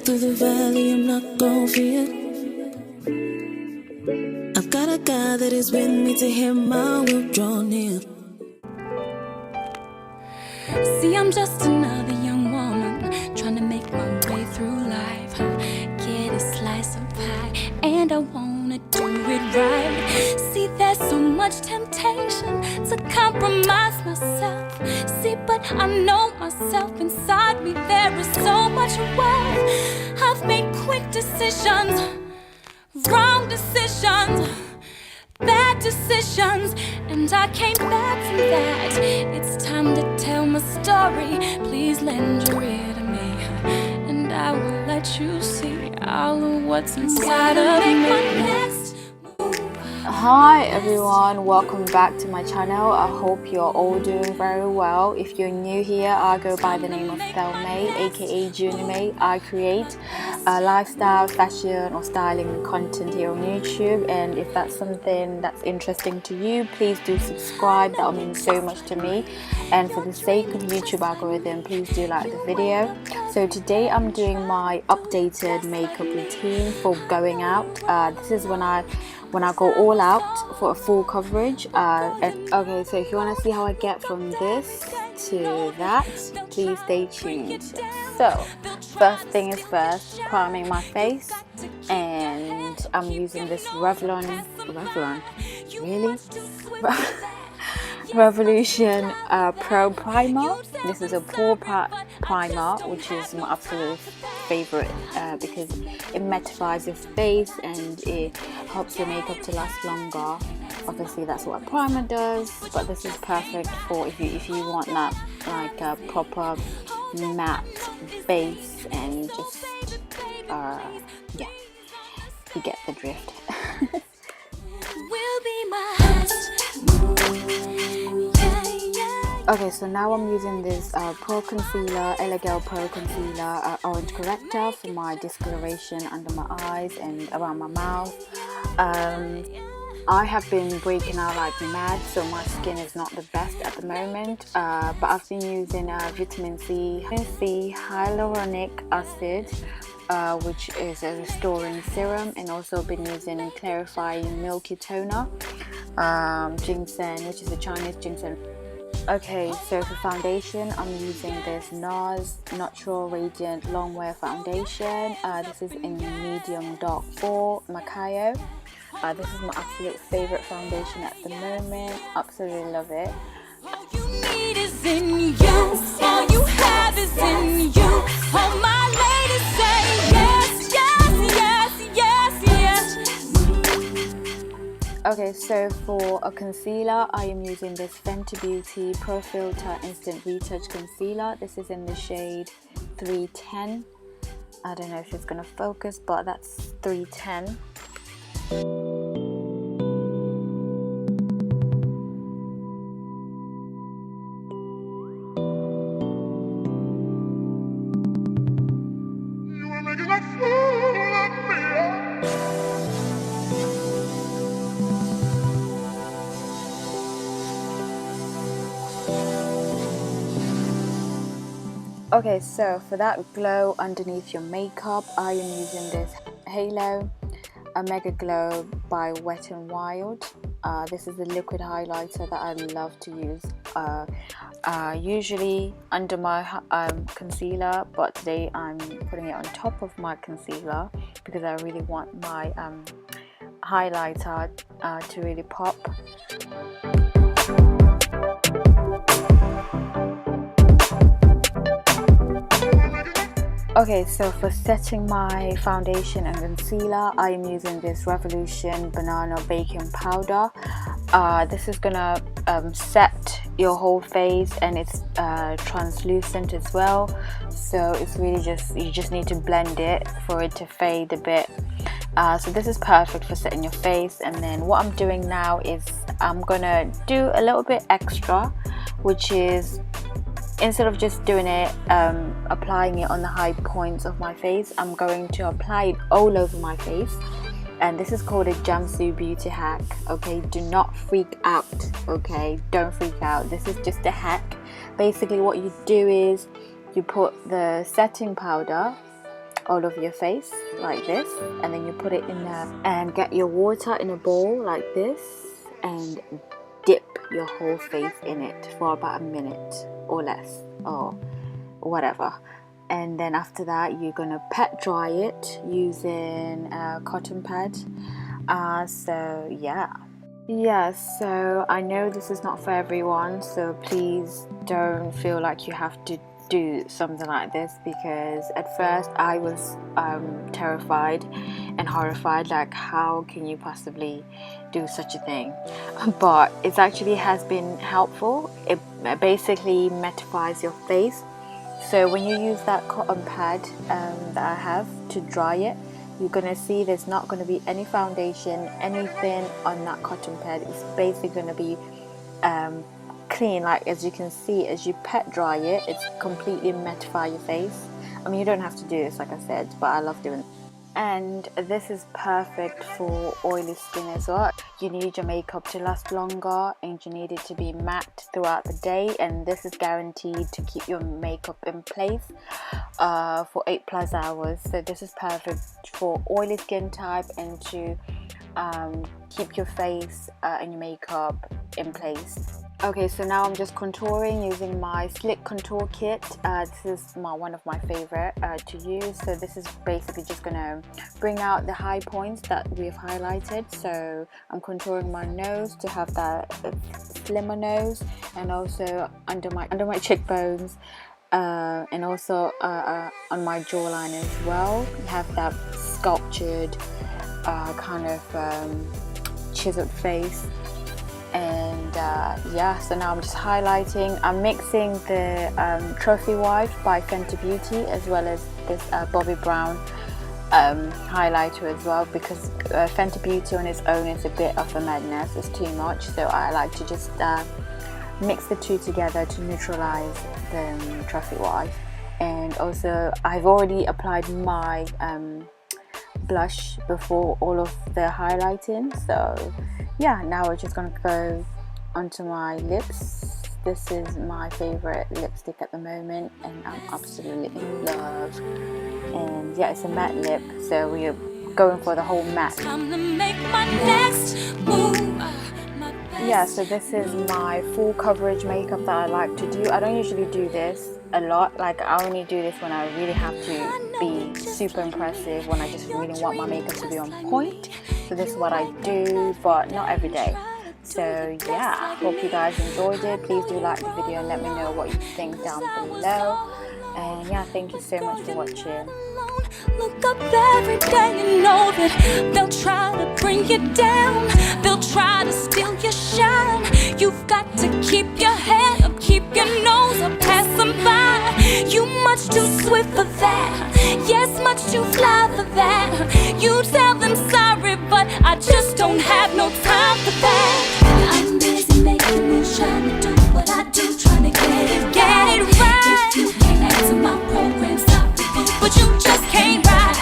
through the valley, I'm not gon' fear. I've got a God that is with me to hear my will draw near. See, I'm just another young woman trying to make my way through life. Get a slice of pie, and I wanna do it right. See, there's so much temptation to compromise myself. See, but I know myself inside me, there is so much wealth. I've made quick decisions, wrong decisions, bad decisions, and I came back from that. It's time to tell my story. Please lend your ear to me, and I will let you see all of what's inside of me. Hi everyone, welcome back to my channel. I hope you're all doing very well. If you're new here, I go by the name of May, aka Junie-May. I create lifestyle, fashion or styling content here on YouTube, and if that's something that's interesting to you, please do subscribe. That will mean so much to me, and for the sake of YouTube algorithm, please do like the video. So today I'm doing my updated makeup routine for going out. This is when I go all out for a full coverage. Okay, so if you want to see how I get from this to that, please stay tuned. So first thing is first, priming my face, and I'm using this Revolution Pro Primer. This is a pore primer, which is my absolute favorite because it mattifies your face and it helps your makeup to last longer. Obviously that's what a primer does, but this is perfect for if you want that like a proper matte base, and just yeah, you get the drift. Okay, so now I'm using this Pro Concealer, Elegel Pro Concealer Orange Corrector for my discoloration under my eyes and around my mouth. I have been breaking out like mad, so my skin is not the best at the moment, but I've been using vitamin C hyaluronic acid, which is a restoring serum, and also been using a clarifying milky toner, ginseng, which is a Chinese ginseng. Okay, so for foundation, I'm using this NARS Natural Radiant Longwear Foundation. This is in medium dark 4 Macayo. This is my absolute favorite foundation at the moment. Absolutely love it. All you need is in you. All you have is in you. All my ladies say yes, yes, yes, yes, yes. Okay, so for a concealer, I am using this Fenty Beauty Pro Filter Instant Retouch Concealer. This is in the shade 310. I don't know if it's gonna focus, but that's 310. Okay, so for that glow underneath your makeup, I am using this Halo Mega Glow by Wet n Wild. This is the liquid highlighter that I love to use usually under my concealer, but today I'm putting it on top of my concealer because I really want my highlighter to really pop. Okay, so for setting my foundation and concealer, I am using this Revolution Banana Baking Powder. This is gonna set your whole face, and it's translucent as well, so it's really you just need to blend it for it to fade a bit. So this is perfect for setting your face. And then what I'm doing now is I'm gonna do a little bit extra, which is, instead of just doing it, applying it on the high points of my face, I'm going to apply it all over my face. And this is called a jumpsuit beauty hack. Okay, do not freak out. Okay, don't freak out. This is just a hack. Basically what you do is you put the setting powder all over your face like this, and then you put it in there and get your water in a bowl like this and dip your whole face in it for about a minute or less or whatever. And then after that you're gonna pet dry it using a cotton pad. So I know this is not for everyone, so please don't feel like you have to do something like this, because at first I was terrified and horrified, like how can you possibly do such a thing, but it actually has been helpful. It basically mattifies your face, so when you use that cotton pad that I have to dry it, you're gonna see there's not gonna be any foundation, anything on that cotton pad. It's basically gonna be clean. Like as you can see, as you pet dry it, it's completely mattify your face. I mean, you don't have to do this like I said, but I love doing it. And this is perfect for oily skin as well. You need your makeup to last longer and you need it to be matte throughout the day, and this is guaranteed to keep your makeup in place for 8+ hours. So this is perfect for oily skin type and to keep your face and your makeup in place. Okay, so now I'm just contouring using my Slick Contour Kit. This is one of my favorite to use. So this is basically just gonna bring out the high points that we've highlighted. So I'm contouring my nose to have that slimmer nose, and also under my cheekbones, and also on my jawline as well. You have that sculptured kind of chiseled face. And so now I'm just highlighting. I'm mixing the Trophy Wife by Fenty Beauty as well as this Bobbi Brown highlighter as well, because Fenty Beauty on its own is a bit of a madness, it's too much, so I like to just mix the two together to neutralize the Trophy Wife. And also I've already applied my blush before all of the highlighting, so yeah, now we're just gonna go onto my lips. This is my favorite lipstick at the moment and I'm absolutely in love, and yeah, it's a matte lip, so we're going for the whole matte. Yeah, so this is my full coverage makeup that I like to do. I don't usually do this a lot, like I only do this when I really have to be super impressive, when I just really want my makeup to be on point. So this is what I do, but not every day. So yeah, hope you guys enjoyed it. Please do like the video and let me know what you think down below. And yeah, thank you so much for watching. Look up every day and know that they'll try to bring you down. They'll try to steal your shine. You've got to keep your head up, keep your nose up, pass them by. You much too swift for that. Yes, much too fly for that. You tell them sorry, but I just don't have no time for that. I'm busy making moves, trying to do what I do, trying to get it right. If you can't answer my program, stop it, but you just can't ride.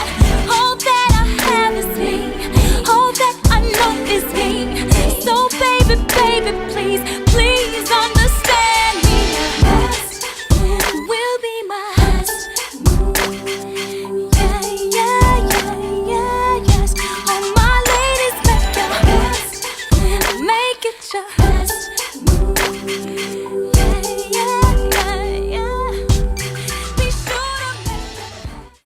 All that I have is me, all that I know is me. So baby, baby, please, please understand me. Best will be my best. Yeah, yeah, yeah, yeah, yes. All my ladies, make your best, make it your best.